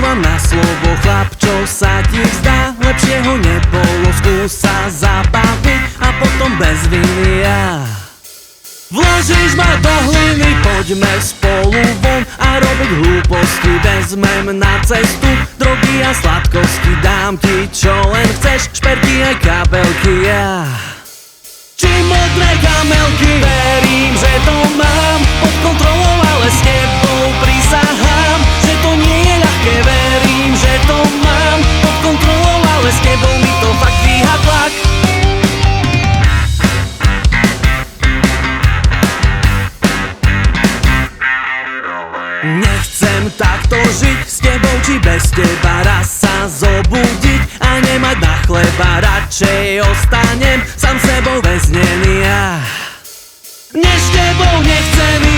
mám na slovo chlap, čo sa ti zdá. Lepšie ho nebolo, skúsa zabaviť a potom bez viny ja. Vložíš ma do hliny, poďme spolu von a robiť hlúposti. Vezmem na cestu drogy a sladkosti, dám ti čo len chceš, šperky aj kabelky ja. Či modré kamelky, verím, že to mám pod kontrolou, ale s tebou prisahám, že to nie je ľahké. Verím, že to mám pod kontrolou, ale s tebou mi to fakt dvíha tlak. Nechcem takto žiť s tebou či bez teba, raz sa zobudiť a nemať na chleba. Radšej ostanem sám sebou väznený ja. Než tebou nechcem